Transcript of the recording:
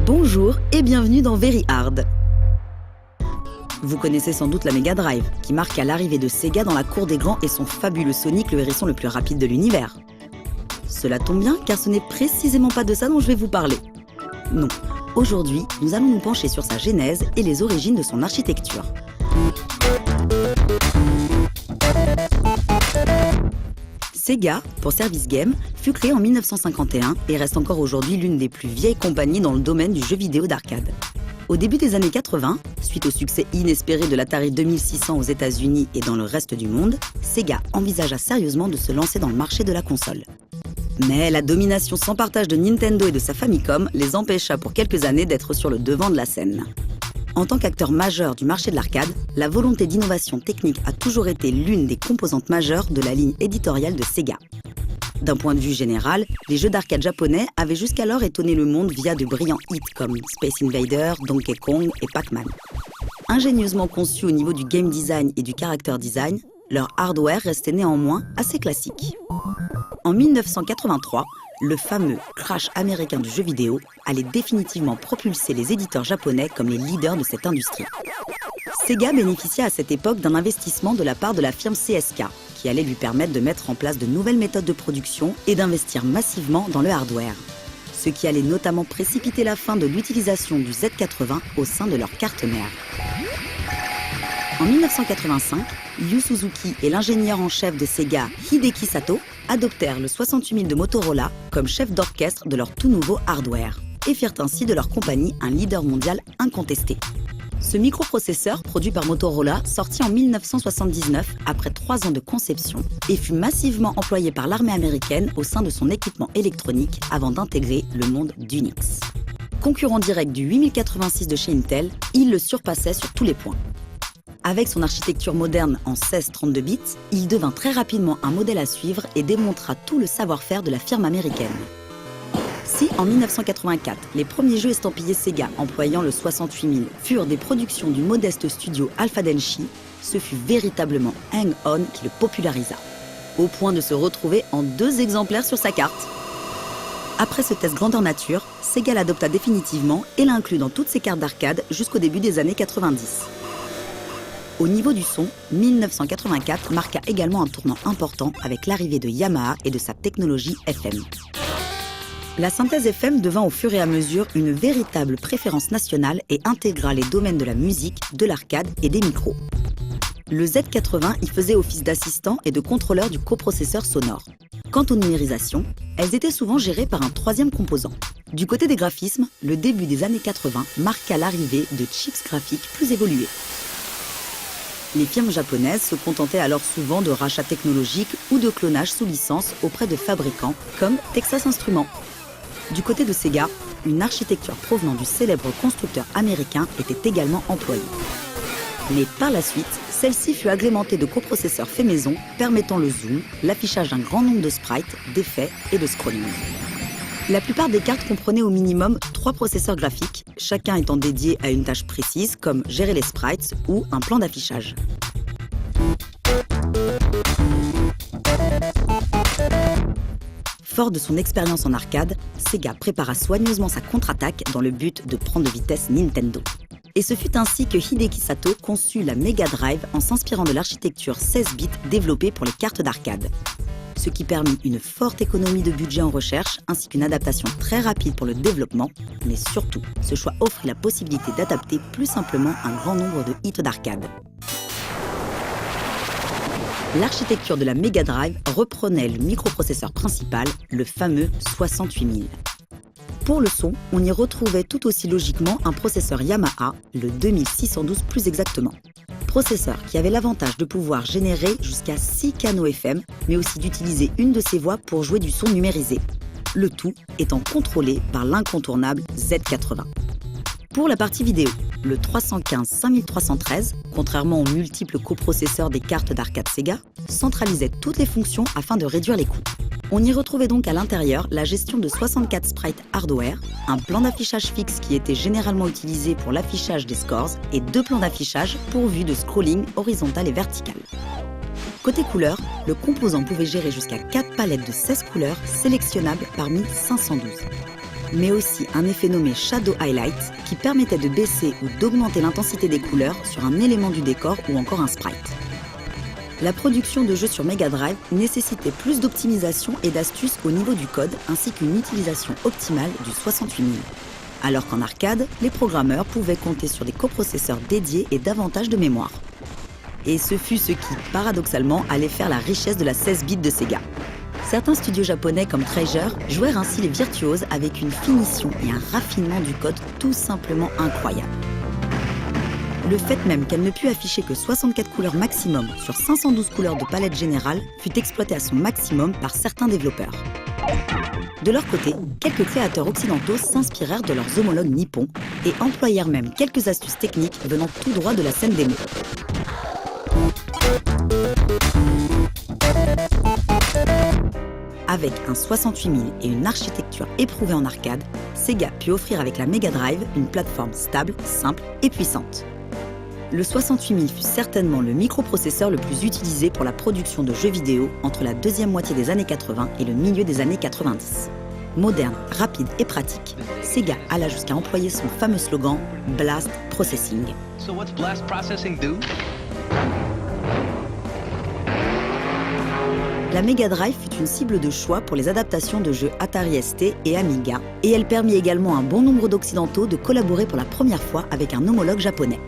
Bonjour et bienvenue dans Very Hard. Vous connaissez sans doute la Mega Drive, qui marqua l'arrivée de Sega dans la cour des grands et son fabuleux Sonic, le hérisson le plus rapide de l'univers. Cela tombe bien, car ce n'est précisément pas de ça dont je vais vous parler. Non, aujourd'hui, nous allons nous pencher sur sa genèse et les origines de son architecture. Sega, pour Service Game, fut créé en 1951 et reste encore aujourd'hui l'une des plus vieilles compagnies dans le domaine du jeu vidéo d'arcade. Au début des années 80, suite au succès inespéré de l'Atari 2600 aux États-Unis et dans le reste du monde, Sega envisagea sérieusement de se lancer dans le marché de la console. Mais la domination sans partage de Nintendo et de sa Famicom les empêcha pour quelques années d'être sur le devant de la scène. En tant qu'acteur majeur du marché de l'arcade, la volonté d'innovation technique a toujours été l'une des composantes majeures de la ligne éditoriale de Sega. D'un point de vue général, les jeux d'arcade japonais avaient jusqu'alors étonné le monde via de brillants hits comme Space Invader, Donkey Kong et Pac-Man. Ingénieusement conçus au niveau du game design et du character design, leur hardware restait néanmoins assez classique. En 1983, le fameux crash américain du jeu vidéo allait définitivement propulser les éditeurs japonais comme les leaders de cette industrie. Sega bénéficia à cette époque d'un investissement de la part de la firme CSK, qui allait lui permettre de mettre en place de nouvelles méthodes de production et d'investir massivement dans le hardware. Ce qui allait notamment précipiter la fin de l'utilisation du Z80 au sein de leur carte mère. En 1985, Yu Suzuki et l'ingénieur en chef de Sega, Hideki Sato, adoptèrent le 68000 de Motorola comme chef d'orchestre de leur tout nouveau hardware et firent ainsi de leur compagnie un leader mondial incontesté. Ce microprocesseur, produit par Motorola, sortit en 1979 après 3 ans de conception et fut massivement employé par l'armée américaine au sein de son équipement électronique avant d'intégrer le monde d'Unix. Concurrent direct du 8086 de chez Intel, il le surpassait sur tous les points. Avec son architecture moderne en 16-32 bits, il devint très rapidement un modèle à suivre et démontra tout le savoir-faire de la firme américaine. Si, en 1984, les premiers jeux estampillés Sega employant le 68000 furent des productions du modeste studio Alpha Denshi, ce fut véritablement Hang-On qui le popularisa, au point de se retrouver en 2 exemplaires sur sa carte. Après ce test grandeur nature, Sega l'adopta définitivement et l'inclut dans toutes ses cartes d'arcade jusqu'au début des années 90. Au niveau du son, 1984 marqua également un tournant important avec l'arrivée de Yamaha et de sa technologie FM. La synthèse FM devint au fur et à mesure une véritable préférence nationale et intégra les domaines de la musique, de l'arcade et des micros. Le Z80 y faisait office d'assistant et de contrôleur du coprocesseur sonore. Quant aux numérisations, elles étaient souvent gérées par un 3e composant. Du côté des graphismes, le début des années 80 marqua l'arrivée de chips graphiques plus évolués. Les firmes japonaises se contentaient alors souvent de rachats technologiques ou de clonage sous licence auprès de fabricants comme Texas Instruments. Du côté de Sega, une architecture provenant du célèbre constructeur américain était également employée. Mais par la suite, celle-ci fut agrémentée de coprocesseurs faits maison permettant le zoom, l'affichage d'un grand nombre de sprites, d'effets et de scrolling. La plupart des cartes comprenaient au minimum 3 processeurs graphiques, chacun étant dédié à une tâche précise comme gérer les sprites ou un plan d'affichage. Fort de son expérience en arcade, Sega prépara soigneusement sa contre-attaque dans le but de prendre de vitesse Nintendo. Et ce fut ainsi que Hideki Sato conçut la Mega Drive en s'inspirant de l'architecture 16 bits développée pour les cartes d'arcade. Ce qui permit une forte économie de budget en recherche ainsi qu'une adaptation très rapide pour le développement, mais surtout, ce choix offrit la possibilité d'adapter plus simplement un grand nombre de hits d'arcade. L'architecture de la Mega Drive reprenait le microprocesseur principal, le fameux 68000. Pour le son, on y retrouvait tout aussi logiquement un processeur Yamaha, le 2612 plus exactement. Processeur qui avait l'avantage de pouvoir générer jusqu'à 6 canaux FM, mais aussi d'utiliser une de ses voix pour jouer du son numérisé. Le tout étant contrôlé par l'incontournable Z80. Pour la partie vidéo, le 315 5313, contrairement aux multiples coprocesseurs des cartes d'arcade Sega, centralisait toutes les fonctions afin de réduire les coûts. On y retrouvait donc à l'intérieur la gestion de 64 sprites hardware, un plan d'affichage fixe qui était généralement utilisé pour l'affichage des scores et 2 plans d'affichage pourvus de scrolling horizontal et vertical. Côté couleurs, le composant pouvait gérer jusqu'à 4 palettes de 16 couleurs sélectionnables parmi 512. mais aussi un effet nommé Shadow Highlight qui permettait de baisser ou d'augmenter l'intensité des couleurs sur un élément du décor ou encore un sprite. La production de jeux sur Mega Drive nécessitait plus d'optimisation et d'astuces au niveau du code ainsi qu'une utilisation optimale du 68000. Alors qu'en arcade, les programmeurs pouvaient compter sur des coprocesseurs dédiés et davantage de mémoire. Et ce fut ce qui, paradoxalement, allait faire la richesse de la 16 bits de Sega. Certains studios japonais comme Treasure jouèrent ainsi les virtuoses avec une finition et un raffinement du code tout simplement incroyable. Le fait même qu'elle ne put afficher que 64 couleurs maximum sur 512 couleurs de palette générale fut exploité à son maximum par certains développeurs. De leur côté, quelques créateurs occidentaux s'inspirèrent de leurs homologues nippons et employèrent même quelques astuces techniques venant tout droit de la scène démo. Avec un 68000 et une architecture éprouvée en arcade, Sega put offrir avec la Mega Drive une plateforme stable, simple et puissante. Le 68000 fut certainement le microprocesseur le plus utilisé pour la production de jeux vidéo entre la deuxième moitié des années 80 et le milieu des années 90. Moderne, rapide et pratique, Sega alla jusqu'à employer son fameux slogan « Blast Processing ». So what's blast processing do? La Mega Drive fut une cible de choix pour les adaptations de jeux Atari ST et Amiga, et elle permit également à un bon nombre d'occidentaux de collaborer pour la première fois avec un homologue japonais.